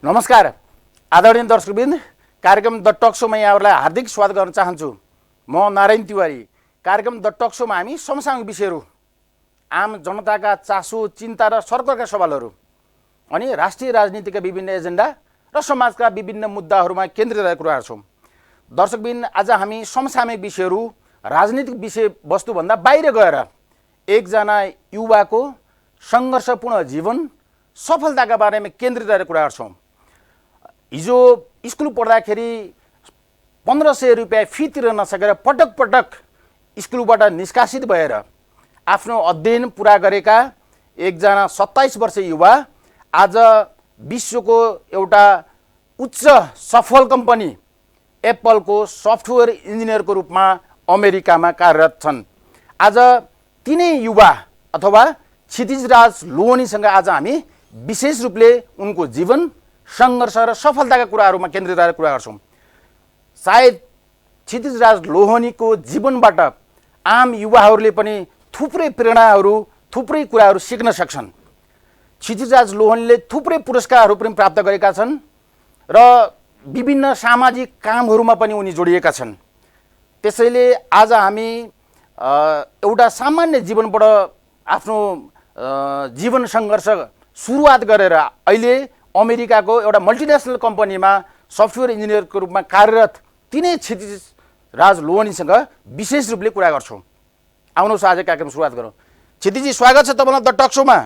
नमस्कार आदरणीय दर्शकवृन्द, कार्यक्रम द टक शोमा यहाँहरूलाई हार्दिक स्वागत गर्न चाहन्छु। म नारायण तिवारी। कार्यक्रम द टक शोमा हामी समसामयिक विषयहरू, आम जनताका चासो, चिन्ता र सरकारका सवालहरू अनि राष्ट्रिय राजनीतिका विभिन्न एजेन्डा र समाजका विभिन्न मुद्दाहरूमा केन्द्रित रहेका कुराहरू छौँ। दर्शकवृन्द, आज हामी समसामयिक विषयहरू, राजनीतिक विषयवस्तुभन्दा बाहिर गएर एकजना युवाको सङ्घर्षपूर्ण जीवन, सफलताका बारेमा केन्द्रित रहेका कुराहरू छौँ। हिजो स्कुल पढ्दाखेरि 1500 रुपियाँ फी तिर्न नसकेर पटक पटक स्कुलबाट निष्कासित भएर आफ्नो अध्ययन पुरा गरेका एकजना 27 वर्षीय युवा आज विश्वको एउटा उच्च सफल कम्पनी एप्पलको सफ्टवेयर इन्जिनियरको रूपमा अमेरिकामा कार्यरत छन्। आज तिनै युवा अथवा क्षितिजराज लोहनीसँग आज हामी विशेष रूपले उनको जीवन, सङ्घर्ष र सफलताका कुराहरूमा केन्द्रित रहेर कुरा गर्छौँ। सायद क्षितिजराज लोहनीको जीवनबाट आम युवाहरूले पनि थुप्रै प्रेरणाहरू, थुप्रै कुराहरू सिक्न सक्छन्। क्षितिजराज लोहनीले थुप्रै पुरस्कारहरू पनि प्राप्त गरेका छन् र विभिन्न सामाजिक कामहरूमा पनि उनी जोडिएका छन्। त्यसैले आज हामी एउटा सामान्य जीवनबाट आफ्नो जीवन सङ्घर्ष सुरुवात गरेर अहिले अमेरिकाको एउटा मल्टिनेसनल कम्पनीमा सफ्टवेयर इन्जिनियरको रूपमा कार्यरत तिनै क्षितिजराज लोहनीसँग विशेष रूपले कुरा गर्छौँ। आउनुहोस् आज कार्यक्रम सुरुवात गरौँ। क्षितिजी, स्वागत छ तपाईँलाई द टक शोमा।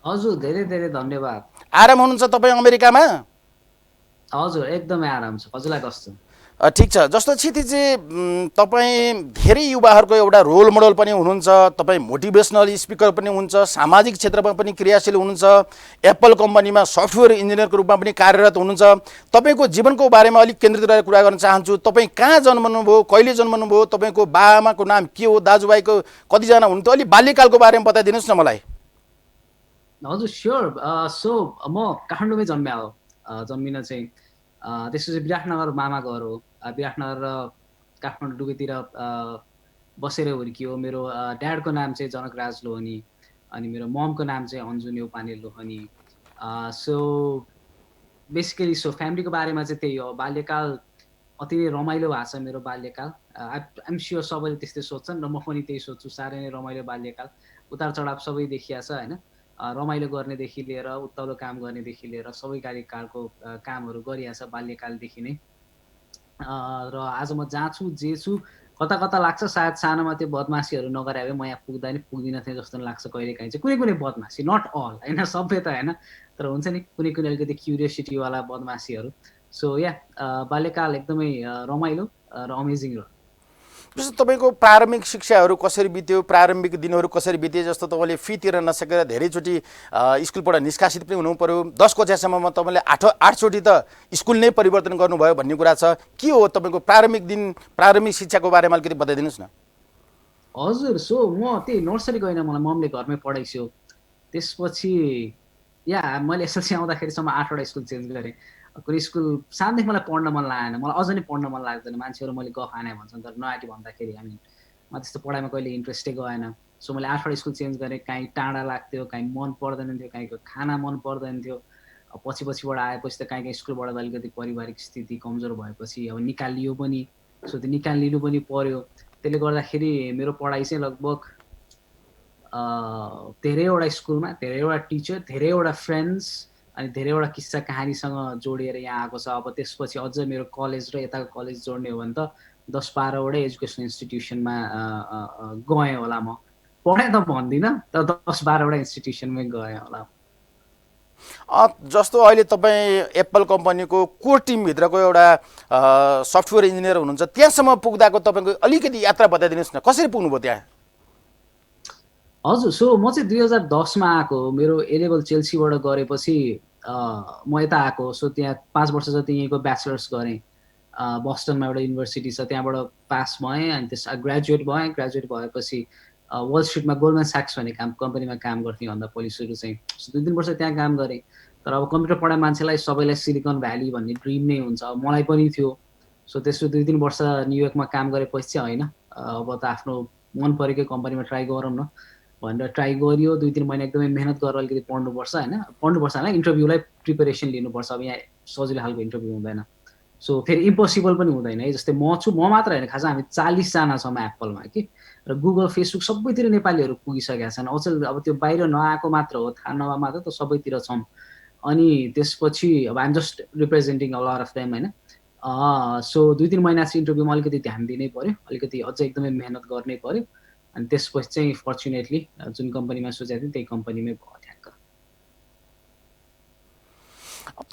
हजुर, धेरै धेरै धन्यवाद। आराम हुनुहुन्छ तपाईँ अमेरिकामा? हजुर, एकदमै आराम छ। हजुरलाई कस्तो? ठिक छ। जस्तो क्षितिजी, तपाईँ धेरै युवाहरूको एउटा रोल मोडल पनि हुनुहुन्छ, तपाईँ मोटिभेसनल स्पिकर पनि हुनुहुन्छ, सामाजिक क्षेत्रमा पनि क्रियाशील हुनुहुन्छ, एप्पल कम्पनीमा सफ्टवेयर इन्जिनियरको रूपमा पनि कार्यरत हुनुहुन्छ। तपाईँको जीवनको बारेमा अलिक केन्द्रित रहेर कुरा गर्न चाहन्छु। तपाईँ कहाँ जन्मनुभयो, कहिले जन्मनुभयो, तपाईँको बाआमाको नाम के हो, दाजुभाइको कतिजना हुनुहुन्थ्यो, अलिक बाल्यकालको बारेमा बताइदिनुहोस् न मलाई। हजुर, स्योर। सो म काठमाडौँमै जन्मिया हो। जन्मिन चाहिँ त्यसपछि विराटनगर मामा घर हो। विराटनगर र काठमाडौँ डुबेतिर बसेर हुर्कियो। मेरो ड्याडको नाम चाहिँ जनकराज लोहनी अनि मेरो ममको नाम चाहिँ अन्जु नेउपाने लोहनी। सो बेसिकली फ्यामिलीको बारेमा चाहिँ त्यही हो। बाल्यकाल अति नै रमाइलो भएको छ मेरो बाल्यकाल। आइएम स्योर सबैले त्यस्तै सोध्छन् र म पनि त्यही सोध्छु। साह्रै नै रमाइलो बाल्यकाल, उतार चढाव सबै देखिया छ होइन। रमाइलो गर्नेदेखि लिएर उत्ताउलो काम गर्नेदेखि लिएर सबै कार्यकालको कामहरू गरिया छ बाल्यकालदेखि नै। र आज म जहाँ छु, जे छु, कता कता लाग्छ सायद सानोमा त्यो बदमासीहरू नगरे भए म यहाँ पुग्दिनँ थिएँ जस्तो लाग्छ कहिलेकाहीँ चाहिँ। कुनै कुनै बदमासी, नट अल होइन, सबै त होइन, तर हुन्छ नि कुनै कुनै अलिकति क्युरियोसिटीवाला बदमासीहरू। सो बाल्यकाल एकदमै रमाइलो र अमेजिङ रह्यो। जस्तो तपाईँको प्रारम्भिक शिक्षाहरू कसरी बित्यो, प्रारम्भिक दिनहरू कसरी बित्यो? जस्तो तपाईँले फी तिर्न नसकेर धेरैचोटि स्कुलबाट निष्कासित पनि हुनु पर्यो। 10 कक्षासम्ममा तपाईँले 8चोटि त स्कुल नै परिवर्तन गर्नुभयो भन्ने कुरा छ। के हो तपाईँको प्रारम्भिक दिन, प्रारम्भिक शिक्षाको बारेमा अलिकति बताइदिनुहोस् न। हजुर, सो म त्यही नर्सरी गएन, मलाई ममले घरमै पढाइस्यो। त्यसपछि मैले एसएलसी आउँदाखेरिसम्म 8वटा स्कुल चेन्ज गरेँ। कुनै स्कुल सानैदेखि मलाई पढ्न मन लागेन, मलाई अझ नै पढ्न मन लाग्दैन। मान्छेहरू मैले गफ आने भन्छन्, तर नआँटी भन्दाखेरि म त्यस्तो पढाइमा कहिले इन्ट्रेस्टै गएन। सो मैले 8वटा स्कुल चेन्ज गरेँ। काहीँ टाढा लाग्थ्यो, काहीँ मन पर्दैन थियो, काहीँको खाना मन पर्दैन थियो। पछिबाट आएपछि त काहीँ स्कुलबाट अलिकति पारिवारिक स्थिति कमजोर भएपछि निकालियो पनि। सो त्यो निकालिनु पनि पर्यो। त्यसले गर्दाखेरि मेरो पढाइ चाहिँ लगभग धेरैवटा स्कुलमा, धेरैवटा टिचर, धेरैवटा फ्रेन्ड्स अनि धेरैवटा किस्सा कहानीसँग जोडिएर यहाँ आएको छ। अब त्यसपछि अझ मेरो कलेज र यताको कलेज जोड्ने हो भने त 10-12वटै एजुकेसन इन्स्टिट्युसनमा गएँ होला। म पढेँ त भन्दिनँ, तर 10-12वटा इन्स्टिट्युसनमै गएँ होला। जस्तो अहिले तपाईँ एप्पल कम्पनीको कोर टिमभित्रको एउटा सफ्टवेयर इन्जिनियर हुनुहुन्छ, त्यहाँसम्म पुग्दाको तपाईँको अलिकति यात्रा बताइदिनुहोस् न, कसरी पुग्नुभयो त्यहाँ? हजुर, सो म चाहिँ 2010मा आएको। मेरो A-लेभल चेल्सीबाट गरेपछि म यता आएको। सो त्यहाँ 5 वर्ष जति यहीँको ब्याचलर्स गरेँ। बस्टनमा एउटा युनिभर्सिटी छ, त्यहाँबाट पास भएँ अनि ग्रेजुएट भएँ। ग्रेजुएट भएपछि वल स्ट्रिटमा गोल्डमन स्याक्स भन्ने कम्पनीमा काम गर्थेँ भन्दा पहिले सुरु चाहिँ। 2-3 वर्ष त्यहाँ काम गरेँ। तर अब कम्प्युटर पढाइ मान्छेलाई सबैलाई सिलिकन भ्याली भन्ने ड्रिम नै हुन्छ, मलाई पनि थियो। सो त्यसो 2-3 वर्ष न्युयोर्कमा काम गरेपछि चाहिँ होइन, अब त आफ्नो मन परेकै कम्पनीमा ट्राई गरौँ न भनेर ट्राई गरियो 2-3 महिना एकदमै मेहनत गरेर अलिकति पढ्नुपर्छ होइन पढ्नुपर्छ होइन इन्टरभ्यूलाई प्रिपेरेसन लिनुपर्छ अब यहाँ सजिलो खालको इन्टरभ्यू हुँदैन सो फेरि इम्पोसिबल पनि हुँदैन है जस्तै म मात्र होइन खास हामी 40जना छौँ एप्पलमा कि र गुगल फेसबुक सबैतिर नेपालीहरू पुगिसकेका छन् अचेल अब त्यो बाहिर नआएको मात्र हो थाहा नभए मात्र त सबैतिर छौँ अनि त्यसपछि अब I'm just representing a lot of them होइन सो 2-3 महिना चाहिँ इन्टरभ्यूमा अलिकति ध्यान दिनै पऱ्यो अलिकति अझै एकदमै मेहनत गर्नै पऱ्यो अनि त्यसपछि चाहिँ फर्चुनेटली जुन कम्पनीमा सोचेको थिएँ त्यही कम्पनीमै भयो ठ्याक्क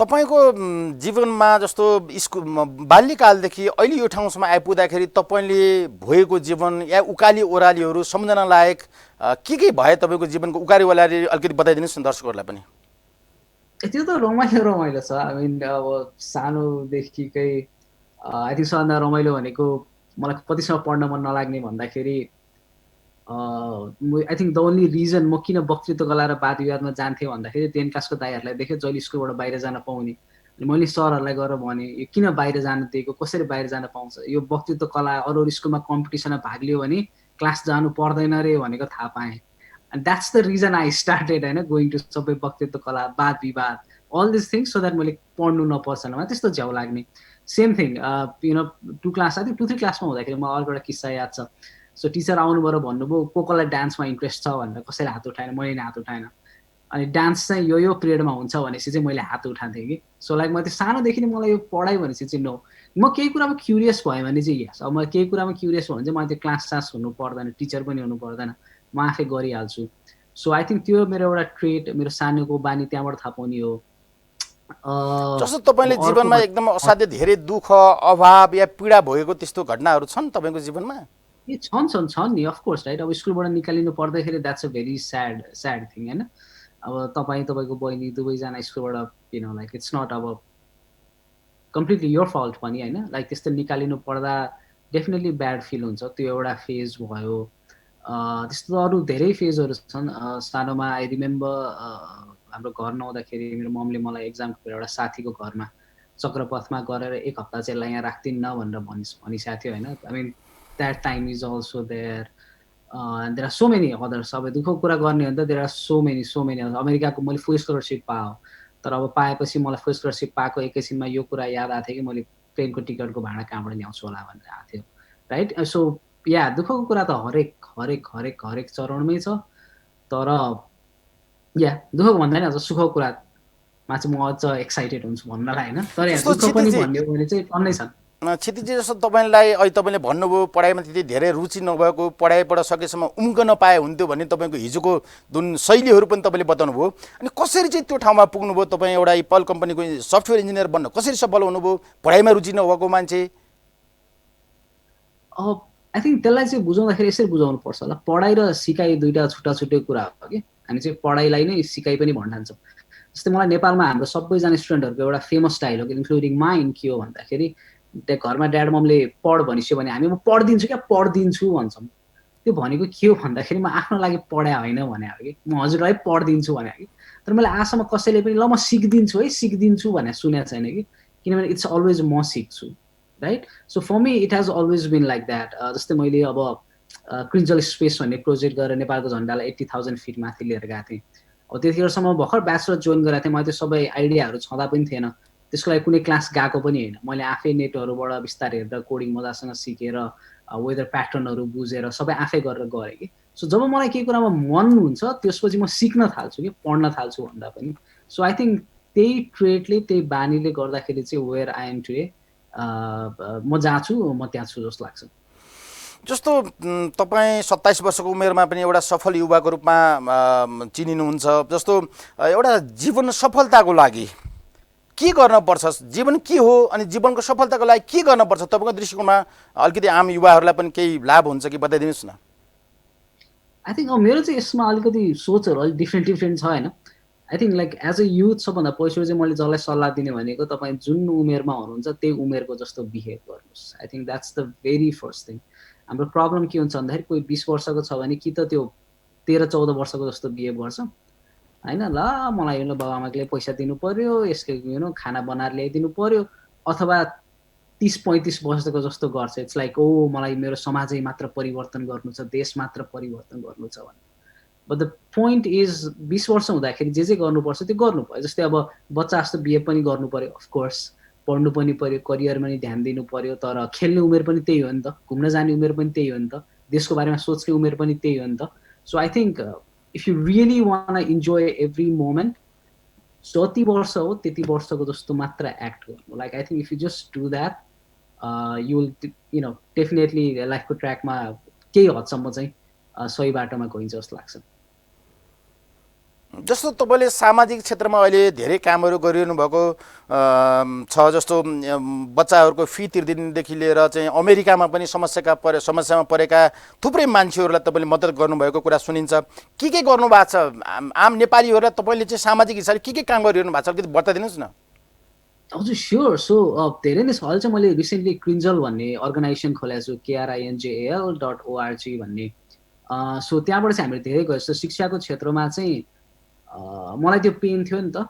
तपाईँको जीवनमा जस्तो स्कुल बाल्यकालदेखि अहिले यो ठाउँसम्म आइपुग्दाखेरि तपाईँले भएको जीवन या उकाली ओह्रालीहरू सम्झना लायक के भए तपाईँको जीवनको उकाली ओह्राली अलिकति बताइदिनुहोस् न दर्शकहरूलाई पनि त्यो त रमाइलो छ आई मिन अब सानोदेखिकै आई थिङ्क सबभन्दा रमाइलो भनेको मलाई कतिसम्म पढ्न मन नलाग्ने भन्दाखेरि I think the only reason म किन वक्तृत्व कला र वाद विवादमा जान्थेँ भन्दाखेरि 10 क्लासको दाइहरूलाई देखेँ जहिले स्कुलबाट बाहिर जान पाउने अनि मैले सरहरूलाई गएर भने यो किन बाहिर जान दिएको कसरी बाहिर जान पाउँछ यो वक्तृत्व कला अरू स्कुलमा कम्पिटिसनमा भाग लियो भने क्लास जानु पर्दैन रे भनेको थाहा पाएँ and that's the reason I started होइन going to सबै वक्तृत्व कला वाद विवाद all these things so that मैले पढ्नु नपर्छ मलाई त्यस्तो झ्याउ लाग्ने same thing you know 2 class I think 2-3 क्लासमा हुँदाखेरि मलाई अर्को एउटा किस्सा याद छ सो टिचर आउनुभएर भन्नुभयो कसलाई डान्समा इन्ट्रेस्ट छ भनेर कसैले हात उठाएन मैले नि हात उठाएन अनि डान्स चाहिँ यो पिरियडमा हुन्छ भनेपछि चाहिँ मैले हात उठाउँथेँ कि सो लाइक म त्यो सानोदेखि नै मलाई यो पढाइ भनेपछि चाहिँ नो म केही कुरामा क्युरियस भयो भने चाहिँ यस अब म केही कुरामा क्युरियस भयो भने चाहिँ मलाई त्यो क्लास हुनु पर्दैन टिचर पनि हुनु पर्दैन म आफै गरिहाल्छु सो आई थिङ्क त्यो मेरो एउटा ट्रेट मेरो सानोको बानी त्यहाँबाट थाहा पाउने हो जस्तो तपाईँले जीवनमा एकदम असाध्य धेरै दुःख अभाव या पीडा भएको त्यस्तो घटनाहरू छन् तपाईँको जीवनमा ए छन् नि अफकोर्स राइट अब स्कुलबाट निकालिनु पर्दाखेरि that's a very sad thing होइन अब तपाईँको बहिनी दुवैजना स्कुलबाट लाइक इट्स नट अब कम्प्लिटली योर फल्ट पनि होइन लाइक त्यस्तो निकालिनु पर्दा डेफिनेटली ब्याड फिल हुन्छ त्यो एउटा फेज भयो त्यस्तो अरू धेरै फेजहरू छन् सानोमा आई रिमेम्बर हाम्रो घर नहुँदाखेरि मेरो ममले मलाई एक्जामको एउटा साथीको घरमा चक्रपथमा गरेर 1 हप्ता चाहिँ यसलाई यहाँ राख्दिन्न भनेर भनिसकेको थियो होइन I mean that time is also there there are so many others अब दुःखको कुरा गर्ने हो भने त देयर आर सो मेनी अमेरिकाको मैले फुल स्कलरसिप पाएँ तर अब पाएपछि मलाई फुल स्कलरसिप पाएको एकैछिनमा यो कुरा याद आएको थियो कि मैले ट्रेनको टिकटको भाडा कहाँबाट ल्याउँछु होला भनेर आएको थियो राइट सो या दुःखको कुरा त हरेक चरणमै छ तर या दुःखको भन्दा नि अझ सुखको कुरामा चाहिँ म अझ एक्साइटेड हुन्छु भन्नलाई होइन तर यहाँ दुःख पनि भन्यो भने चाहिँ टन्नै छन् क्षितिजी जस्तो तपाईँलाई अहिले तपाईँले भन्नुभयो पढाइमा त्यति धेरै रुचि नभएको पढाइबाट सकेसम्म उम्क नपाए हुन्थ्यो भने तपाईँको हिजोको जुन शैलीहरू पनि तपाईँले बताउनु भयो अनि कसरी चाहिँ त्यो ठाउँमा पुग्नुभयो तपाईँ एउटा एप्पल कम्पनीको सफ्टवेयर इन्जिनियर बन्न कसरी सफल हुनुभयो पढाइमा रुचि नभएको मान्छे आई थिङ्क त्यसलाई चाहिँ बुझाउँदाखेरि यसरी बुझाउनुपर्छ होला पढाइ र सिकाइ दुईवटा छुट्टै कुरा हो कि हामी चाहिँ पढाइलाई नै सिकाइ पनि भनिरहन्छौँ जस्तै मलाई नेपालमा हाम्रो सबैजना स्टुडेन्टहरूको एउटा फेमस स्टाइल हो कि इन्क्लुडिङ माइन के हो भन्दाखेरि घरमा ड्याड ममले पढ भनिसक्यो भने हामी म पढिदिन्छु क्या पढिदिन्छु भन्छौँ त्यो भनेको के हो भन्दाखेरि म आफ्नो लागि पढाइ होइन भने हो कि म हजुरलाई पढिदिन्छु भने कि तर मैले आजसम्म कसैले पनि ल म सिक्दिन्छु भनेर सुनेको छैन कि किनभने इट्स अलवेज म सिक्छु right so for me it has always been like that जस्तै मैले अब क्रिन्जल स्पेस भन्ने प्रोजेक्ट गरेर नेपालको झन्डालाई 80,000 फिट माथि लिएर गएको थिएँ अब त्यतिखेरसम्म भर्खर ब्याचलर जोइन गरेको थिएँ मैले त्यो सबै आइडियाहरू छँदा पनि थिएन त्यसको लागि कुनै क्लास गएको पनि होइन मैले आफै नेटहरूबाट बिस्तारै हेरेर कोडिङ मजासँग सिकेर वेदर प्याटर्नहरू बुझेर सबै आफै गरेर गरेँ कि सो जब मलाई केही कुरामा मन हुन्छ त्यसपछि म सिक्न थाल्छु कि पढ्न थाल्छु भन्दा पनि सो आई थिङ्क त्यही ट्रेडले त्यही बानीले गर्दाखेरि चाहिँ वेयर आई एम टुडे म जहाँ छु म त्यहाँ छु जस्तो लाग्छ जस्तो तपाईँ 27 वर्षको उमेरमा पनि एउटा सफल युवाको रूपमा चिनिनुहुन्छ जस्तो एउटा जीवन सफलताको लागि के गर्नुपर्छ जीवन के हो अनि जीवनको सफलताको लागि के गर्नुपर्छ तपाईँको दृष्टिकोणमा अलिकति आम युवाहरूलाई पनि केही लाभ हुन्छ कि बताइदिनुहोस् न आई थिङ्क मेरो चाहिँ यसमा अलिकति सोचहरू अलिक डिफ्रेन्ट छ होइन I think like as a youth सबभन्दा पहिलो चाहिँ मैले जसलाई सल्लाह दिने भनेको तपाईँ जुन उमेरमा हुनुहुन्छ त्यही उमेरको जस्तो बिहेभ गर्नुहोस् I think that's the very first thing हाम्रो प्रब्लम के हुन्छ भन्दाखेरि कोही 20 वर्षको छ भने कि त त्यो 13-14 वर्षको जस्तो बिहेभ गर्छ होइन ल मलाई बाबा आमाले पैसा दिनु पर्यो यसले खाना बनाएर ल्याइदिनु पर्यो अथवा 30-35 वर्षको जस्तो गर्छ इट्स लाइक ओ मलाई मेरो समाजै मात्र परिवर्तन गर्नु छ देश मात्र परिवर्तन गर्नु छ भने बट द पोइन्ट इज 20 वर्ष हुँदाखेरि जे गर्नुपर्छ त्यो गर्नु पर्यो। जस्तै अब बच्चा जस्तो बिहे पनि गर्नु पर्यो, अफकोर्स पढ्नु पनि पर्यो, करियरमा नि ध्यान दिनु पर्यो, तर खेल्ने उमेर पनि त्यही हो नि त, घुम्न जाने उमेर पनि त्यही हो नि त, देशको बारेमा सोच्ने उमेर पनि त्यही हो नि त। So I think if you really one enjoy every moment, जति वर्ष हो त्यति वर्षको जस्तो मात्र एक्ट गर्नु। Like I think if you just do that you will you know definitely लाइफको ट्र्याकमा केही हदसम्म चाहिँ सही बाटोमा गइन्छ जस्तो लाग्छ। जस्तो तपाईँले सामाजिक क्षेत्रमा अहिले धेरै कामहरू गरिरहनु भएको छ, जस्तो बच्चाहरूको फी तिर्दिनदेखि लिएर चाहिँ अमेरिकामा पनि समस्यामा परेका थुप्रै मान्छेहरूलाई तपाईँले मद्दत गर्नुभएको कुरा सुनिन्छ। के गर्नुभएको छ आम नेपालीहरूलाई तपाईँले चाहिँ सामाजिक हिसाबले के काम गरिरहनु भएको छ, अलिकति बताइदिनुहोस् न। हजुर स्योर। सो धेरै नै छ। अहिले चाहिँ मैले रिसेन्टली क्रिन्जल भन्ने अर्गनाइजेसन खोलेको छु, KRINJAL.org भन्ने। सो त्यहाँबाट चाहिँ हामीले धेरै गयो। शिक्षाको क्षेत्रमा चाहिँ मलाई त्यो पेन थियो नि त,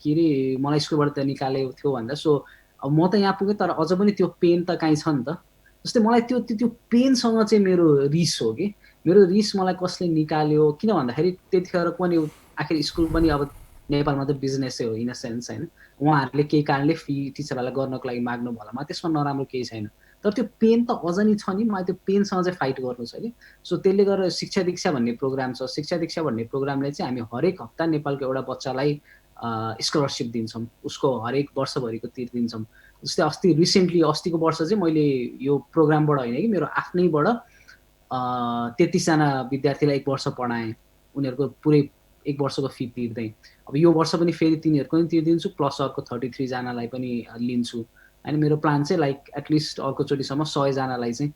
के अरे मलाई स्कुलबाट त निकालेको थियो भन्दा। सो अब म त यहाँ पुगेँ, तर अझ पनि त्यो पेन त काहीँ छ नि त। जस्तै मलाई त्यो पेनसँग चाहिँ मेरो रिस हो कि, मेरो रिस मलाई कसले निकाल्यो, किन भन्दाखेरि त्यतिखेर पनि आखिर स्कुल पनि अब नेपालमा त बिजनेसै हो इन अ सेन्स होइन। उहाँहरूले केही कारणले फी टिचरहरूलाई गर्नको लागि माग्नु होला, मा त्यसमा नराम्रो केही छैन, तर त्यो पेन त अझ नि छ नि। मलाई त्यो पेनसँग चाहिँ फाइट गर्नु छ कि। सो त्यसले गर्दा शिक्षा दीक्षा भन्ने प्रोग्राम छ। शिक्षा दीक्षा भन्ने प्रोग्रामले चाहिँ हामी हरेक हप्ता नेपालको एउटा बच्चालाई स्कलरसिप दिन्छौँ, उसको हरेक वर्षभरिको तिर्दिन्छौँ। जस्तै अस्तिको वर्ष चाहिँ मैले यो प्रोग्रामबाट होइन कि मेरो आफ्नैबाट 33 जना विद्यार्थीलाई 1 वर्ष पढाएँ, उनीहरूको पुरै 1 वर्षको फी तिर्दै। अब यो वर्ष पनि फेरि तिनीहरूको पनि तिर्दिन्छु, प्लस अर्को 33 जनालाई पनि लिन्छु। होइन मेरो प्लान चाहिँ लाइक एटलिस्ट अर्कोचोटिसम्म 100 जनालाई चाहिँ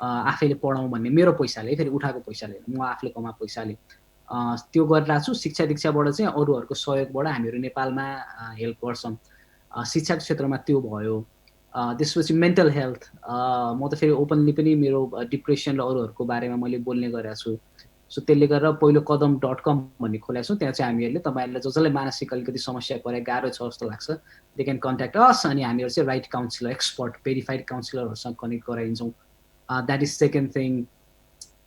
आफैले पढाउँ भन्ने, मेरो पैसाले, फेरि उठाएको पैसाले, म आफूले कमाएको पैसाले त्यो गरिरहेको छु। शिक्षा दीक्षाबाट चाहिँ अरूहरूको सहयोगबाट हामीहरू नेपालमा हेल्प गर्छौँ। शिक्षाको क्षेत्रमा त्यो भयो। त्यसपछि मेन्टल हेल्थ, म त फेरि ओपनली पनि मेरो डिप्रेसन र अरूहरूको बारेमा मैले बोल्ने गरेको छु। सो त्यसले गर्दा पहिलो कदम.com भन्ने खोलेको छु। त्यहाँ चाहिँ हामीहरूले तपाईँहरूलाई जसलाई मानसिक अलिकति समस्या परे, गाह्रो छ जस्तो लाग्छ, दे क्यान कन्ट्याक्ट अस, अनि हामीहरू चाहिँ राइट काउन्सिलर, एक्सपर्ट भेरिफाइड काउन्सिलरहरूसँग कनेक्ट गराइदिन्छौँ। That is second thing.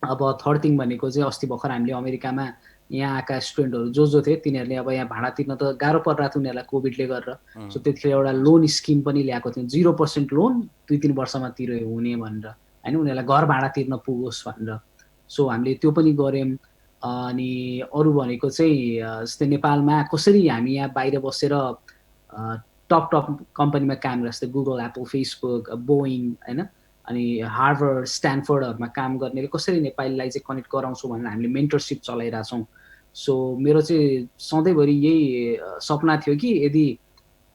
अब थर्ड थिङ भनेको चाहिँ अस्ति भर्खर हामीले अमेरिकामा यहाँ आएका स्टुडेन्टहरू जो थिए तिनीहरूले अब यहाँ भाडा तिर्न त गाह्रो परिरहेको थियो उनीहरूलाई कोभिडले गरेर। सो त्यतिखेर एउटा लोन स्किम पनि ल्याएको थियो, 0% लोन 2-3 वर्षमा तिरे हुने भनेर, होइन उनीहरूलाई घर भाडा तिर्न पुगोस् भनेर। सो हामीले त्यो पनि गऱ्यौँ। अनि अरू भनेको चाहिँ जस्तै नेपालमा कसरी हामी यहाँ बाहिर बसेर टप कम्पनीमा काम गर्छ, जस्तै गुगल, एप्पल, फेसबुक, बोइङ, होइन अनि हार्वर्ड, स्ट्यानफोर्डहरूमा काम गर्नेले कसरी नेपालीलाई चाहिँ कनेक्ट गराउँछौँ भनेर हामीले मेन्टरसिप चलाइरहेछौँ। सो मेरो चाहिँ सधैँभरि यही सपना थियो कि यदि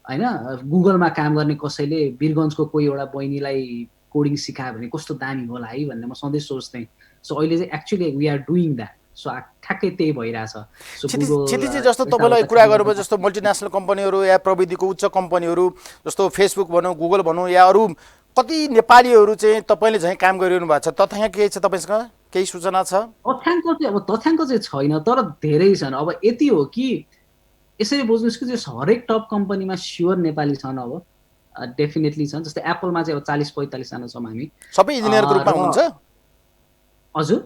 होइन गुगलमा काम गर्ने कसैले वीरगन्जको कोही एउटा बहिनीलाई कोडिङ सिकायो भने कस्तो दामी होला है भन्ने म सधैँ सोच्थेँ। सो अहिले चाहिँ actually we are doing that. So ठ्याक्कै त्यही भइरहेछ। सो क्षितिजी जस्तो तपाईँलाई कुरा गर्नुभयो, जस्तो मल्टिनेसनल कम्पनीहरू या प्रविधिको उच्च कम्पनीहरू जस्तो फेसबुक भनौँ, गुगल भनौँ, या अरू कति नेपालीहरू चाहिँ तपाईँले झैँ काम गरिरहनु भएको छ, तथ्याङ्क केही छ तपाईँसँग, केही सूचना छ? तथ्याङ्क चाहिँ छैन, तर धेरै छन्। अब यति हो कि यसरी बुझ्नुहोस् कि हरेक टप कम्पनीमा स्योर नेपाली छन्। अब डेफिनेटली छन्। जस्तै एप्पलमा चाहिँ अब 40-45 जना छौँ हामी। सबै इन्जिनियरको रूपमा हुनुहुन्छ? हजुर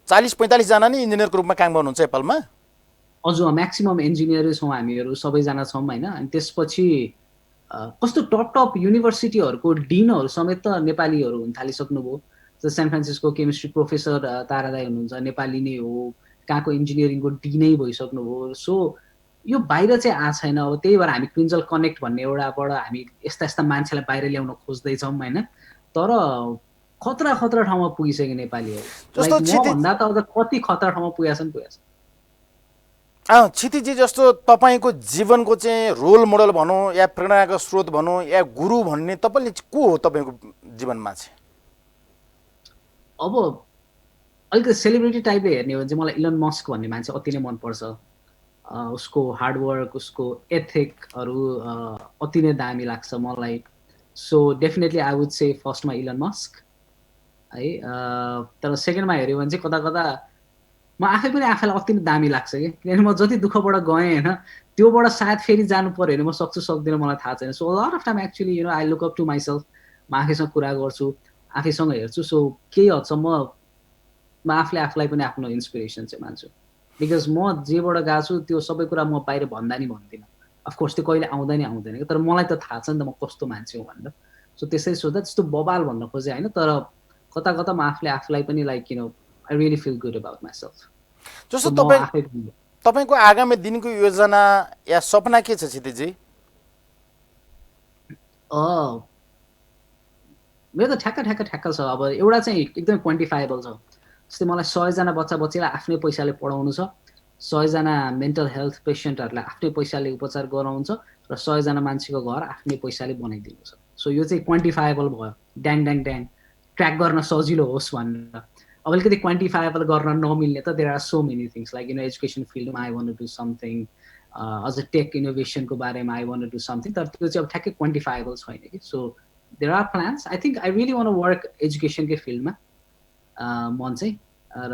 40-45 जना नै इन्जिनियरको रूपमा काम गर्नुहुन्छ एप्पलमा? हजुर म्याक्सिमम् इन्जिनियरै छौँ हामीहरू, सबैजना छौँ होइन। अनि त्यसपछि कस्तो टप युनिभर्सिटीहरूको डिनहरू समेत त नेपालीहरू हुन थालिसक्नुभयो। जस्तो सेन फ्रान्सिस्को केमिस्ट्री प्रोफेसर तारादाई हुनुहुन्छ, नेपाली नै हो, कहाँको इन्जिनियरिङको डिनै भइसक्नुभयो। सो यो बाहिर चाहिँ आएको छैन। अब त्यही भएर हामी क्रिन्जल कनेक्ट भन्ने एउटाबाट हामी यस्ता मान्छेलाई बाहिर ल्याउन खोज्दैछौँ होइन। तर खतरा ठाउँमा पुगिसक्यो नेपालीहरू, मभन्दा त अझ कति खतरा ठाउँमा पुगेछन्। क्षितिजी जस्तो तपाईँको जीवनको चाहिँ रोल मोडल भनौँ या प्रेरणाको स्रोत भनौँ या गुरु भन्ने तपाईँले को हो तपाईँको जीवनमा चाहिँ? अब अलिकति सेलिब्रिटी टाइपले हेर्ने हो भने चाहिँ मलाई इलन मस्क भन्ने मान्छे अति नै मनपर्छ। उसको हार्डवर्क, उसको एथिकहरू अति नै दामी लाग्छ मलाई। So definitely I would say फर्स्टमा इलन मस्क है। तर सेकेन्डमा हेऱ्यो भने चाहिँ कता म आफै पनि आफैलाई अति नै दामी लाग्छ कि, किनभने म जति दुःखबाट गएँ होइन त्योबाट सायद फेरि जानु पऱ्यो भने म सक्छु सक्दिनँ मलाई थाहा छैन। So lot of time actually I look up to myself. म आफैसँग कुरा गर्छु, आफैसँग हेर्छु। सो केही हदसम्म म आफूलाई पनि आफ्नो इन्सपिरेसन चाहिँ मान्छु। बिकज म जेबाट गएको छु त्यो सबै कुरा म बाहिर भन्दा नि भन्दिनँ। अफकोर्स त्यो कहिले आउँदैन कि, तर मलाई त थाहा छ नि त म कस्तो मान्छे हो भनेर। सो त्यसै सोच्दा त्यस्तो बबाल भन्न खोजेँ होइन, तर कता कता म आफूलाई पनि like I really feel good about myself. जस्तो सो म आफै तपाईँको आगामी दिनको योजना या सपना के छ क्षितिजी? मेरो त ठ्याक्क छ। अब एउटा चाहिँ एकदमै क्वान्टिफाएबल छ। जस्तै मलाई 100 जना बच्चाबच्चीलाई आफ्नै पैसाले पढाउनु छ, 100 जना मेन्टल हेल्थ पेसेन्टहरूलाई आफ्नै पैसाले उपचार गराउनु छ, र 100 जना मान्छेको घर आफ्नै पैसाले बनाइदिनु छ। सो यो चाहिँ क्वान्टिफाएबल भयो, ड्याङ ट्र्याक गर्न सजिलो होस् भनेर। अब अलिकति क्वान्टिफाएबल गर्न नमिल्ने त there are so many things, like education फिल्डमा I want to do something, अझ टेक इनोभेसनको बारेमा I want to do something, तर त्यो चाहिँ अब ठ्याक्कै क्वान्टिफाएबल छैन कि। So there are plans. I think I really want to work एजुकेसनकै फिल्डमा मन चाहिँ, र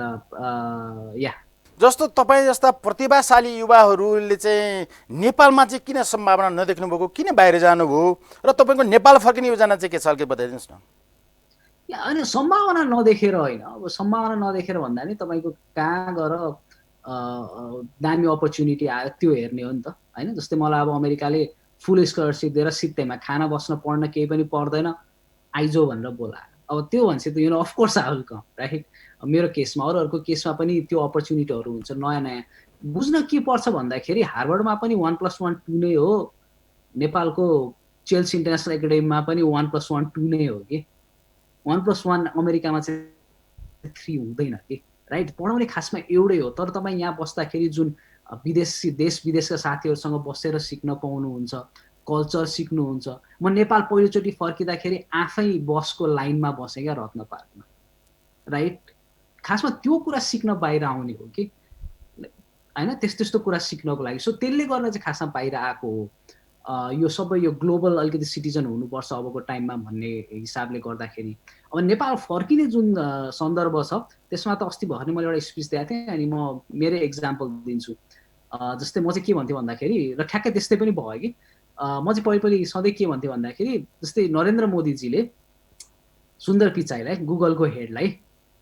या जस्तो तपाईँ जस्ता प्रतिभाशाली युवाहरूले चाहिँ नेपालमा चाहिँ किन सम्भावना नदेख्नु भएको, किन बाहिर जानुभयो, र तपाईँको नेपाल फर्किने योजना चाहिँ के छ अलिकति बताइदिनुहोस् न। होइन सम्भावना नदेखेर होइन, अब सम्भावना नदेखेर भन्दा नि तपाईँको कहाँ गएर दामी अपर्च्युनिटी आयो त्यो हेर्ने हो नि त होइन। जस्तै मलाई अब अमेरिकाले फुल स्कलरसिप दिएर सित्तैमा खाना बस्न पढ्न केही पनि पर्दैन, आइजो भनेर बोलायो। अब त्यो भन्छ त of course I will come, right. मेरो केसमा अरूहरूको केसमा पनि त्यो अपर्च्युनिटीहरू हुन्छ नयाँ। बुझ्न के पर्छ भन्दाखेरि हार्वर्डमा पनि 1+1 2 नै हो, नेपालको चेल्स इन्टरनेसनल एकाडेमीमा पनि 1+1 2 नै हो कि। 1+1 अमेरिकामा चाहिँ 3 हुँदैन कि, राइट। पढाउने खासमा एउटै हो, तर तपाईँ यहाँ बस्दाखेरि जुन देश विदेशका साथीहरूसँग बसेर सिक्न पाउनुहुन्छ, कल्चर सिक्नुहुन्छ। म नेपाल पहिलोचोटि फर्किँदाखेरि आफै बसको लाइनमा बसेँ क्या रत्न पार्कमा, राइट। खासमा त्यो कुरा सिक्न बाहिर आउने हो कि होइन, त्यस्तो कुरा सिक्नको लागि। सो त्यसले गर्दा चाहिँ खासमा बाहिर आएको हो। यो सबै यो ग्लोबल अलिकति सिटिजन हुनुपर्छ अबको टाइममा भन्ने हिसाबले गर्दाखेरि। अब नेपाल फर्किने जुन सन्दर्भ छ त्यसमा त अस्ति भर्खर मैले एउटा स्पिच दिएको थिएँ, अनि म मेरै एक्जाम्पल दिन्छु। जस्तै म चाहिँ के भन्थेँ भन्दाखेरि, र ठ्याक्कै त्यस्तै पनि भयो कि, म चाहिँ पहिले सधैँ के भन्थेँ भन्दाखेरि, जस्तै नरेन्द्र मोदीजीले सुन्दर पिचाईलाई, गुगलको हेडलाई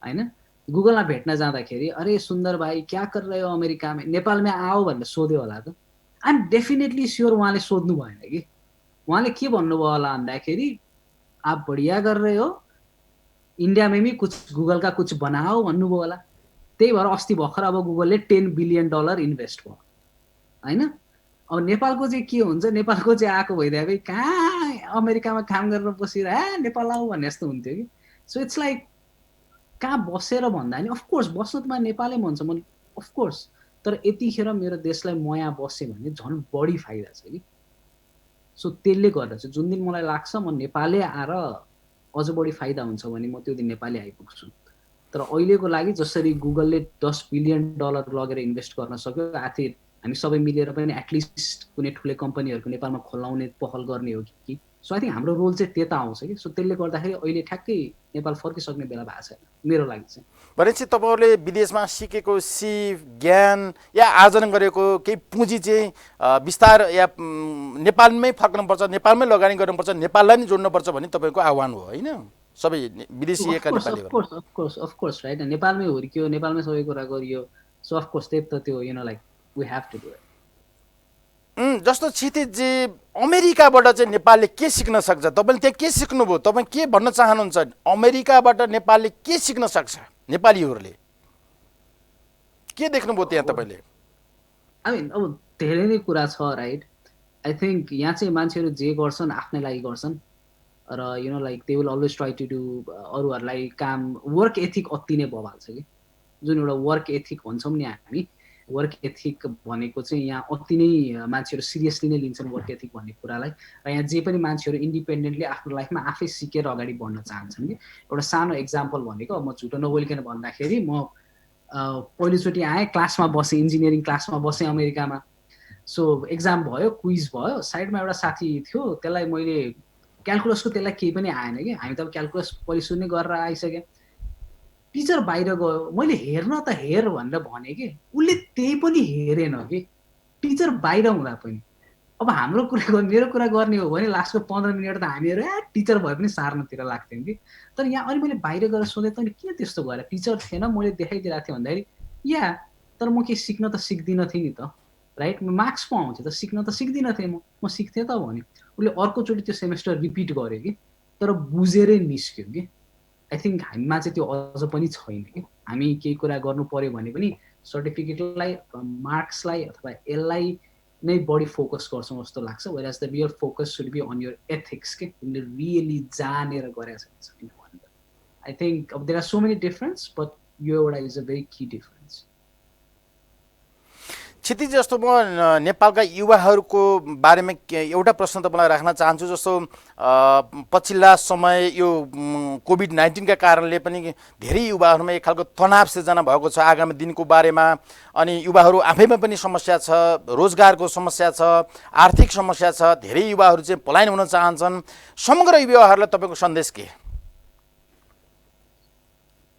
होइन, गुगलमा भेट्न जाँदाखेरि अरे सुन्दर भाइ क्या कर रहे हो अमेरिका में, नेपाल में आओ भनेर सोध्यो होला त। आइ एम डेफिनेटली स्योर उहाँले सोध्नु भएन कि। उहाँले के भन्नुभयो होला भन्दाखेरि, आप बढिया कर रहे हो, इन्डिया में भी कुछ गूगल का कुछ बनाओ भन्नुभयो होला। त्यही भएर अस्ति भर्खर अब गुगलले $10 बिलियन इन्भेस्ट भयो होइन। अब नेपालको चाहिँ के हुन्छ, नेपालको चाहिँ आएको भइदिए कहाँ अमेरिकामा काम गरेर बसेर नेपाल आऊ भन्ने जस्तो हुन्थ्यो कि। सो इट्स लाइक कहाँ बसेर भन्दा नि अफकोर्स बस्नु त नेपालै मन छ म, अफकोर्स, तर यतिखेर मेरो देशलाई म यहाँ बसेँ भने झन् बढी फाइदा छ कि। सो त्यसले गर्दा चाहिँ जुन दिन मलाई लाग्छ म नेपालै आएर अझ बढी फाइदा हुन्छ भने म त्यो दिन नेपालै आइपुग्छु। तर अहिलेको लागि जसरी गुगलले $10 बिलियन लगेर इन्भेस्ट गर्न सक्यो, आखिर हामी सबै मिलेर पनि एटलिस्ट कुनै ठुलै कम्पनीहरूको नेपालमा खोलाउने पहल गर्ने हो कि। सो आई थिङ्क हाम्रो रोल चाहिँ त्यता आउँछ कि। सो त्यसले गर्दाखेरि अहिले ठ्याक्कै नेपाल फर्किसक्ने बेला भएको छैन मेरो लागि चाहिँ। भनेपछि तपाईँहरूले विदेशमा सिकेको सिप, ज्ञान या आर्जन गरेको केही पुँजी चाहिँ विस्तार या नेपालमै फर्कनुपर्छ, नेपालमै लगानी गर्नुपर्छ, नेपाललाई नै जोड्नुपर्छ भन्ने तपाईँको आह्वान हो होइन, सबै विदेशी एका नेपालीहरू। Of course right. नेपालमै हुर्कियो, नेपालमै सबै कुरा गरियो। सो अफकोर्स त्यही त त्यो like we have to do it. जस्तो क्षितिजी अमेरिकाबाट चाहिँ नेपालले के सिक्न सक्छ, तपाईँले त्यहाँ के सिक्नुभयो, तपाईँ के भन्न चाहनुहुन्छ अमेरिकाबाट नेपालले के सिक्न सक्छ, नेपालीहरूले के देख्नुभयो त्यहाँ तपाईँले? आई मिन अब धेरै नै कुरा छ राइट। आई थिङ्क यहाँ चाहिँ मान्छेहरू जे गर्छन् आफ्नै लागि गर्छन्, र like they will always try to do अरूहरूलाई काम। वर्क एथिक अति नै बवाल छ कि, जुन एउटा वर्क एथिक भन्छौँ नि हामी, वर्क एथिक भनेको चाहिँ यहाँ अति नै मान्छेहरू सिरियसली नै लिन्छन् वर्क एथिक भन्ने कुरालाई। र यहाँ जे पनि मान्छेहरू इन्डिपेन्डेन्टली आफ्नो लाइफमा आफै सिकेर अगाडि बढ्न चाहन्छन् कि। एउटा सानो एक्जाम्पल भनेको, म झुटो नबोलिकन भन्दाखेरि, म पहिलोचोटि आएँ, क्लासमा बसेँ, इन्जिनियरिङ क्लासमा बसेँ अमेरिकामा। सो एक्जाम भयो, क्विज भयो, साइडमा एउटा साथी थियो, त्यसलाई मैले क्यालकुलसको त्यसलाई केही पनि आएन कि, हामी त अब क्यालकुलस पहिले सुन्ने गरेर आइसक्यो। टिचर बाहिर गयो, मैले हेर्न त हेर भनेर भने कि उसले त्यही पनि हेरेन कि, टिचर बाहिर हुँदा पनि। अब हाम्रो कुरा मेरो कुरा गर्ने हो भने लास्टको 15 मिनट त हामीहरू टिचर भए पनि सार्नतिर लाग्थ्यौँ कि। तर यहाँ अनि मैले बाहिर गएर सोधेँ त किन त्यस्तो गरेर, टिचर थिएन, मैले देखाइदिरहेको थिएँ भन्दाखेरि या तर म के सिक्न त सिक्दिनँ थिएँ नि त, राइट? मार्क्स पो आउँथ्यो त, सिक्न त सिक्दिनँ थिएँ म सिक्थेँ त भने। उसले अर्कोचोटि त्यो सेमेस्टर रिपिट गर्यो कि, तर बुझेरै निस्क्यो कि। आई थिङ्क हामीमा चाहिँ त्यो अझ पनि छैन कि। हामी केही कुरा गर्नु पऱ्यो भने पनि सर्टिफिकेटलाई, मार्क्सलाई अथवा यसलाई नै बढी फोकस गर्छौँ जस्तो लाग्छ। Whereas the real focus should be on your ethics के, तिमीले रियली जानेर गरेको छ भनेर। आई थिङ्क अब there are so many difference, but यो एउटा is a very key difference. Kshitij, जस्तो म नेपालका युवाहरूको बारेमा एउटा प्रश्न तपाईँलाई राख्न चाहन्छु। जस्तो पछिल्ला समय यो कोभिड-19का कारणले पनि धेरै युवाहरूमा एक खालको तनाव सिर्जना भएको छ आगामी दिनको बारेमा। अनि युवाहरू आफैमा पनि समस्या छ, रोजगारको समस्या छ, आर्थिक समस्या छ, धेरै युवाहरू चाहिँ पलायन हुन चाहन्छन्। समग्र युवाहरूलाई तपाईँको सन्देश के?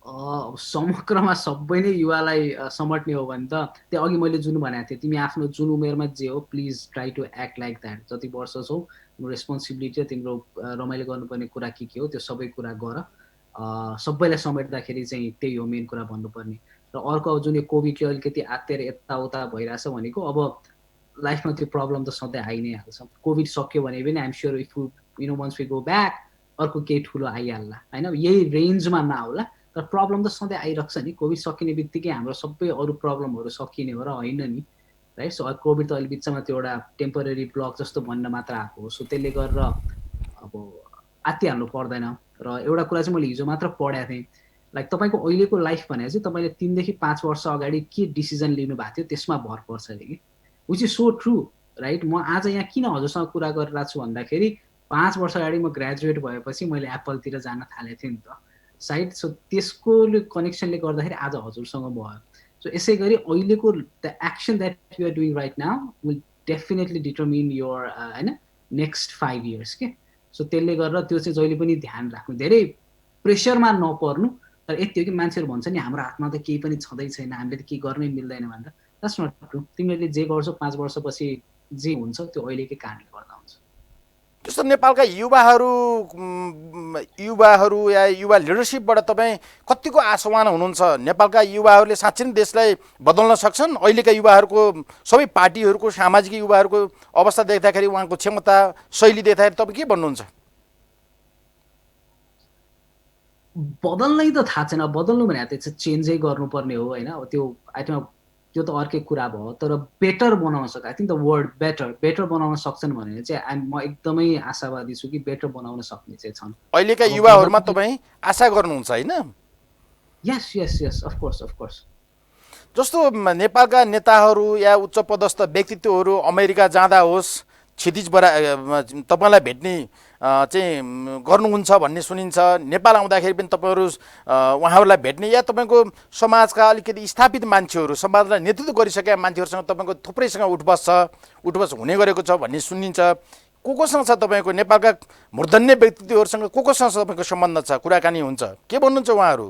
समग्रमा सबै नै युवालाई समट्ने हो भने त त्यो अघि मैले जुन भनेको थिएँ, तिमी आफ्नो जुन उमेरमा जे हो please try to act like that. जति वर्ष छौ तिम्रो रेस्पोन्सिबिलिटी तिम्रो रमाइलो गर्नुपर्ने कुरा के हो त्यो सबै कुरा गर। सबैलाई समेट्दाखेरि चाहिँ त्यही हो मेन कुरा भन्नुपर्ने। र अर्को अब जुन यो कोभिडले अलिकति आत्तिएर यताउता भइरहेछ भनेको, अब लाइफमा त्यो प्रब्लम त सधैँ आइ नै हाल्छ। कोभिड सक्यो भने पनि I'm sure if you know once we go back अर्को केही ठुलो आइहाल्ला होइन। यही रेन्जमा नआउला, तर प्रब्लम त सधैँ आइरहेको छ नि। कोभिड सकिने बित्तिकै हाम्रो सबै अरू प्रब्लमहरू सकिने हो र होइन नि, राइट? सो कोभिड त अहिले बिचमा त्यो एउटा टेम्पोरेरी ब्लक जस्तो भन्न मात्र आएको हो। सो त्यसले गरेर अब आत्तिहाल्नु पर्दैन। र एउटा कुरा चाहिँ मैले हिजो मात्र पढेको थिएँ, लाइक तपाईँको अहिलेको लाइफ भनेको चाहिँ तपाईँले 3 देखि 5 वर्ष अगाडि के डिसिजन लिनु भएको थियो त्यसमा भर पर्छ अरे कि, which is so true, right? म आज यहाँ किन हजुरसँग कुरा गरिरहेको छु भन्दाखेरि 5 वर्ष अगाडि म ग्रेजुएट भएपछि मैले एप्पलतिर जान थालेको थिएँ नि त, साइड। सो त्यसको कनेक्सनले गर्दाखेरि आज हजुरसँग भयो। सो यसै गरी अहिलेको the action that you are doing right now will definitely determine your होइन नेक्स्ट 5 years के। सो त्यसले गर्दा त्यो चाहिँ जहिले पनि ध्यान राख्नु, धेरै प्रेसरमा नपर्नु। तर यति हो कि मान्छेहरू भन्छ नि हाम्रो हातमा त केही पनि छँदै छैन, हामीले त केही गर्नै मिल्दैन भनेर। That's not true. तिमीहरूले जे गर्छौ 5 वर्षपछि जे हुन्छ त्यो अहिलेकै कारणले गर्दा हुन्छ। जस्तो नेपालका युवाहरू या युवा लिडरसिपबाट तपाईँ कतिको आशावान हुनुहुन्छ? नेपालका युवाहरूले साँच्चै नै देशलाई बदल्न सक्छन्? अहिलेका युवाहरूको, सबै पार्टीहरूको, सामाजिक युवाहरूको अवस्था देख्दाखेरि, उहाँको क्षमता शैली देख्दाखेरि तपाईँ के भन्नुहुन्छ? बदल्नै त थाहा छैन। बदल्नु भने त चेन्जै गर्नुपर्ने हो होइन। अब त्यो त्यो त अर्कै कुरा भयो। तर बेटर बनाउन सक्छ। I think the word better बनाउन सक्छन् भने चाहिँ म एकदमै आशावादी छु कि बेटर बनाउन सक्ने चाहिँ छन् अहिलेका युवाहरूमा तपाईँ आशा गर्नुहुन्छ होइन? यस यस यस, अफकोर्स। जस्तो नेपालका नेताहरू या उच्च पदस्थ व्यक्तित्वहरू अमेरिका जाँदा होस्, क्षितिज तपाईँलाई भेट्ने चाहिँ गर्नुहुन्छ भन्ने सुनिन्छ। नेपाल आउँदाखेरि पनि तपाईँहरू उहाँहरूलाई भेट्ने या तपाईँको समाजका अलिकति स्थापित मान्छेहरू, समाजलाई नेतृत्व गरिसकेका मान्छेहरूसँग तपाईँको थुप्रैसँग उठबस हुने गरेको छ भन्ने सुनिन्छ। कोसँग छ तपाईँको नेपालका मूर्धन्य व्यक्तित्वहरूसँग कोसँग तपाईँको सम्बन्ध छ, कुराकानी हुन्छ? के भन्नुहुन्छ उहाँहरू?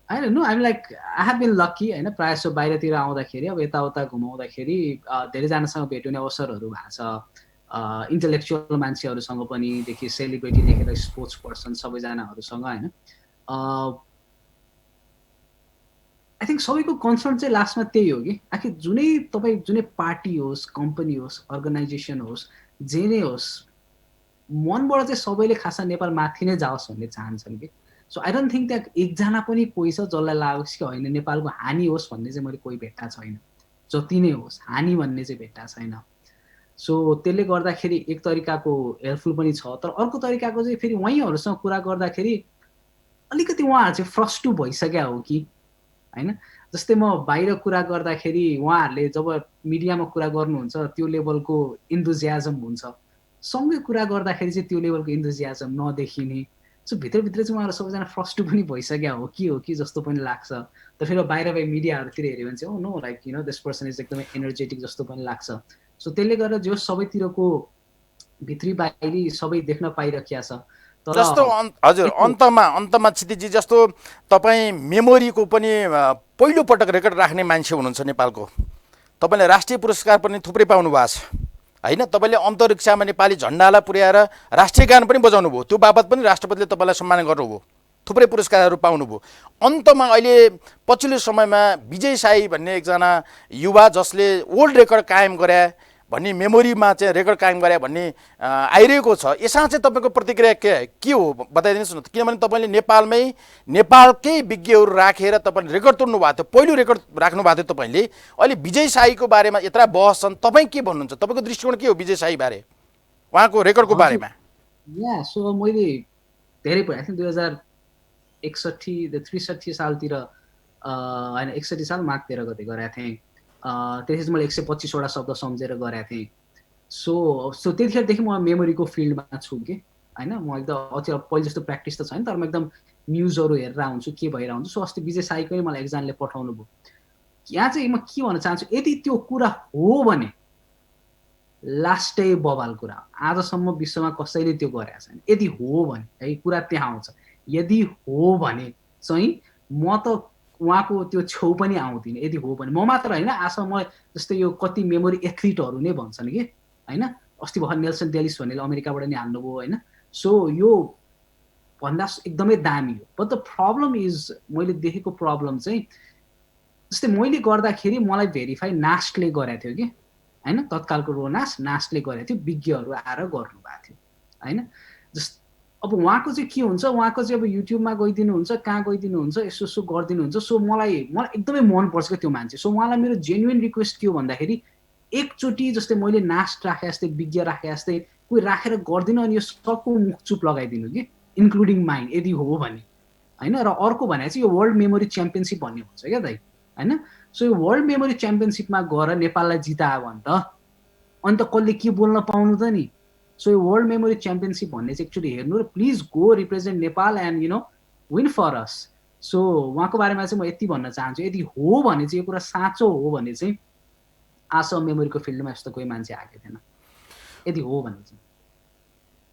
होइन no, I'm like I have been lucky होइन। प्रायः जस्तो बाहिरतिर आउँदाखेरि अब यताउता घुमाउँदाखेरि धेरैजनासँग भेट हुने अवसरहरू भएको छ। इन्टेलेक्चुअल मान्छेहरूसँग पनि देखि सेलिब्रिटी देखेर स्पोर्ट्स पर्सन सबैजनाहरूसँग होइन। आई थिङ्क सबैको कन्सर्न चाहिँ लास्टमा त्यही हो कि आखिर जुनै पार्टी होस्, कम्पनी होस्, अर्गनाइजेसन होस्, जे नै होस्, मनबाट चाहिँ सबैले खासमा नेपाल माथि नै जाओस् भन्ने चाहन्छन् कि। सो आई डोन्ट थिङ्क त्यहाँ एकजना पनि कोही छ जसलाई लागोस् कि होइन नेपालको हानि होस् भन्ने चाहिँ मैले कोही भेट्टा छैन। जति नै होस् हानि भन्ने चाहिँ भेट्टा छैन। सो त्यसले गर्दाखेरि एक तरिकाको हेल्पफुल पनि छ। तर अर्को तरिकाको चाहिँ फेरि उहाँहरूसँग कुरा गर्दाखेरि अलिकति उहाँहरू चाहिँ फ्रस्ट्रेट भइसक्या हो कि होइन। जस्तै म बाहिर कुरा गर्दाखेरि उहाँहरूले जब मिडियामा कुरा गर्नुहुन्छ त्यो लेभलको इन्थुजियाजम हुन्छ, सँगै कुरा गर्दाखेरि चाहिँ त्यो लेभलको इन्थुजियाजम नदेखिने। सो भित्रभित्र चाहिँ उहाँहरू सबैजना फ्रस्ट्रेट पनि भइसक्या हो कि जस्तो पनि लाग्छ। तर फेरि बाहिर मिडियाहरूतिर हेऱ्यो भने चाहिँ oh no, like you know this person is एकदमै एनर्जेटिक जस्तो पनि लाग्छ। सो त्यसले गर्दा जो सबैतिरको भित्री बाहिरी सबै देख्न पाइरहेको छ। जस्तो हजुर अन्तमा क्षितिजी, जस्तो तपाईँ मेमोरीको पनि पहिलो पटक रेकर्ड राख्ने मान्छे हुनुहुन्छ नेपालको। तपाईँले राष्ट्रिय पुरस्कार पनि थुप्रै पाउनु भएको छ होइन। तपाईँले अन्तरिक्षमा नेपाली झन्डालाई पुर्याएर राष्ट्रिय गान पनि बजाउनु भयो, त्यो बाबत पनि राष्ट्रपतिले तपाईँलाई सम्मान गर्नुभयो। थुप्रै पुरस्कारहरू पाउनुभयो। अन्तमा अहिले पछिल्लो समयमा विजय साई भन्ने एकजना युवा जसले वर्ल्ड रेकर्ड कायम गरे भन्ने मेमोरीमा चाहिँ रेकर्ड कायम गरे भन्ने आइरहेको छ। यसमा चाहिँ तपाईँको प्रतिक्रिया के हो बताइदिनुहोस् न। किनभने तपाईँले नेपालकै विज्ञहरू राखेर तपाईँले रेकर्ड तोड्नु भएको थियो, पहिलो रेकर्ड राख्नु भएको थियो तपाईँले। अहिले विजय साईको बारेमा यत्र बहस छन्, तपाईँ के भन्नुहुन्छ? तपाईँको दृष्टिकोण के हो विजय साई बारे, उहाँको रेकर्डको बारेमा? सो मैले धेरै पढाएको थिएँ 2061 सालतिर, होइन 61 साल माघ 13 गते गरेको थिएँ। त्यसपछि मैले 125वटा शब्द सम्झेर गरेको थिएँ। सो त्यतिखेरदेखि म मेमोरीको फिल्डमा छु कि होइन। म एकदम अझ पहिले जस्तो प्र्याक्टिस त छैन, तर म एकदम न्युजहरू हेरेर आउँछु, के भइरहेको हुन्छ। सो अस्ति विजय साईको नै मलाई एकजनाले पठाउनु भयो। यहाँ चाहिँ म के भन्न चाहन्छु, यदि त्यो कुरा हो भने लास्टै बवाल कुरा, आजसम्म विश्वमा कसैले त्यो गरेको छैन। यदि हो भने है, कुरा त्यहाँ आउँछ। यदि हो भने चाहिँ म त उहाँको त्यो छेउ पनि आउँदिनँ। यदि हो भने म मात्र होइन, आजसम्म म जस्तै यो कति मेमोरी एथलिटहरू नै भन्छन् कि होइन। अस्ति भर्खर नेल्सन डेलिस भन्नेले अमेरिकाबाट नि हाल्नुभयो होइन। सो यो भन्दा एकदमै दामी हो। बट द प्रब्लम इज, मैले देखेको प्रब्लम चाहिँ जस्तै मैले गर्दाखेरि मलाई भेरिफाई नास्टले गरेको थियो कि होइन। तत्कालको नास्टले गरेको थियो, विज्ञहरू आएर गर्नुभएको थियो होइन। जस्ट अब उहाँको चाहिँ के हुन्छ, उहाँको चाहिँ अब युट्युबमा गइदिनुहुन्छ, कहाँ गइदिनुहुन्छ, यसो गरिदिनुहुन्छ। सो मलाई एकदमै मनपर्छ क्या त्यो मान्छे। सो उहाँलाई मेरो जेन्युन रिक्वेस्ट के हो भन्दाखेरि, एकचोटि जस्तै मैले नास्ट राखे जस्तै, विज्ञ राखे जस्तै कोही राखेर गरिदिनु, अनि यो सबको मुख चुप लगाइदिनु कि, इन्क्लुडिङ माइन्ड, यदि हो भने होइन। र अर्को भने चाहिँ यो वर्ल्ड मेमोरी च्याम्पियनसिप भन्ने हुन्छ क्या दाइ होइन। सो यो वर्ल्ड मेमोरी च्याम्पियनसिपमा गएर नेपाललाई जितायो भने त अनि त कसले के बोल्न पाउनु त नि। सो यो वर्ल्ड मेमोरी च्याम्पियनसिप भन्ने चाहिँ एकचोटि हेर्नु र please go represent Nepal and win for us. So उहाँको बारेमा चाहिँ म यति भन्न चाहन्छु, यदि हो भने चाहिँ यो कुरा साँचो हो भने चाहिँ आजसम्म मेमोरीको फिल्डमा यस्तो कोही मान्छे आएको थिएन, यदि हो भने चाहिँ।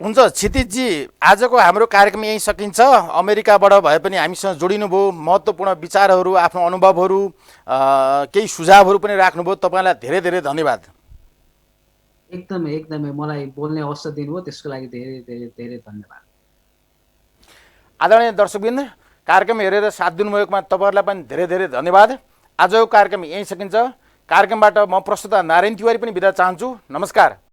हुन्छ क्षितिजजी, आजको हाम्रो कार्यक्रम यहीँ सकिन्छ। अमेरिकाबाट भए पनि हामीसँग जोडिनुभयो, महत्त्वपूर्ण विचारहरू, आफ्नो अनुभवहरू, केही सुझावहरू पनि राख्नुभयो। तपाईँलाई धेरै धेरै धन्यवाद। एकदमै मलाई बोल्ने अवसर दिनुभयो, त्यसको लागि धेरै धेरै धेरै धन्यवाद। आदरणीय दर्शकवृन्द, कार्यक्रम हेरेर साथ दिनुभएकोमा तपाईँहरूलाई पनि धेरै धेरै धन्यवाद। आजको कार्यक्रम यहीँ सकिन्छ। कार्यक्रमबाट म प्रस्तुता नारायण तिवारी पनि बिदा चाहन्छु। नमस्कार।